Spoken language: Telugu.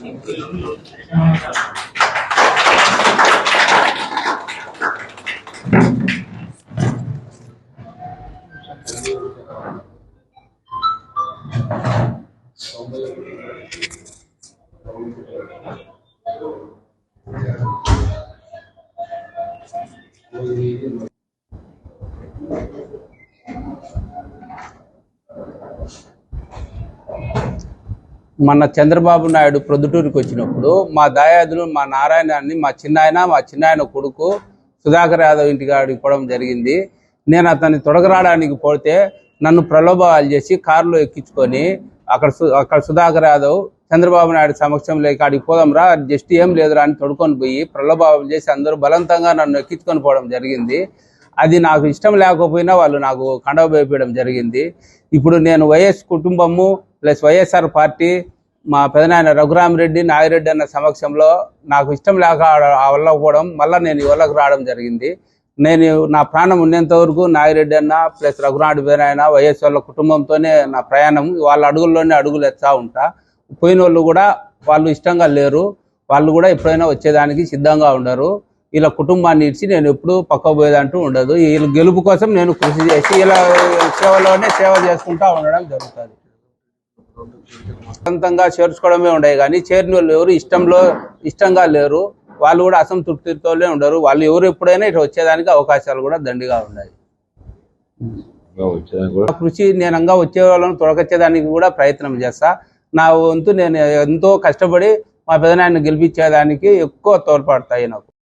మన చంద్రబాబు నాయుడు ప్రొద్దుటూరుకి వచ్చినప్పుడు మా దాయాదులు మా నారాయణాన్ని మా చిన్నాయన కొడుకు సుధాకర్ యాదవ్ ఇంటికి పోవడం జరిగింది. నేను అతన్ని తొడగరాడానికి పోతే నన్ను ప్రలోభాలు చేసి కారులో ఎక్కించుకొని అక్కడ సుధాకర్ యాదవ్ చంద్రబాబు నాయుడు సమక్షంలో అడిగి పోదాంరా, జస్ట్ ఏం లేదురా అని తొడుకొని పోయి ప్రలోభాలు చేసి అందరూ బలవంతంగా నన్ను ఎక్కించుకొని పోవడం జరిగింది. అది నాకు ఇష్టం లేకపోయినా వాళ్ళు నాకు కండవ వేయడం జరిగింది. ఇప్పుడు నేను వైఎస్ కుటుంబము ప్లస్ వైఎస్ఆర్ పార్టీ మా పెదనాయన రఘురామిరెడ్డి నాగిరెడ్డి అన్న సమక్షంలో నాకు ఇష్టం లేక వెళ్ళకపోవడం మళ్ళీ నేను ఇళ్ళకి రావడం జరిగింది. నేను నా ప్రాణం ఉన్నంత వరకు నాగిరెడ్డి అన్న ప్లస్ రఘురామిరెడ్డి పెదనాయన వైఎస్ వాళ్ళ కుటుంబంతోనే నా ప్రయాణం. వాళ్ళ అడుగుల్లోనే అడుగులు ఎత్తా ఉంటా. పోయిన వాళ్ళు కూడా వాళ్ళు ఇష్టంగా లేరు, వాళ్ళు కూడా ఎప్పుడైనా వచ్చేదానికి సిద్ధంగా ఉండరు. వీళ్ళ కుటుంబాన్ని ఇచ్చి నేను ఎప్పుడు పక్క పోయేదంటూ ఉండదు. వీళ్ళ గెలుపు కోసం నేను కృషి చేసి ఇలా సేవలోనే సేవ చేసుకుంటా ఉండడం జరుగుతుంది. సొంతంగా చేర్చుకోవడమే ఉండవు కానీ చేరిన వాళ్ళు ఎవరు ఇష్టంగా లేరు, వాళ్ళు కూడా అసంతృప్తితోనే ఉండరు. వాళ్ళు ఎవరు ఎప్పుడైనా ఇట్లా వచ్చేదానికి అవకాశాలు కూడా దండిగా ఉన్నాయి. కృషి నేనంగా వచ్చే వాళ్ళని తొలగొచ్చేదానికి కూడా ప్రయత్నం చేస్తా. నా వంతు నేను ఎంతో కష్టపడి మా పెదనాయన్ని గెలిపించేదానికి ఎక్కువ తోడ్పడతాయి నాకు.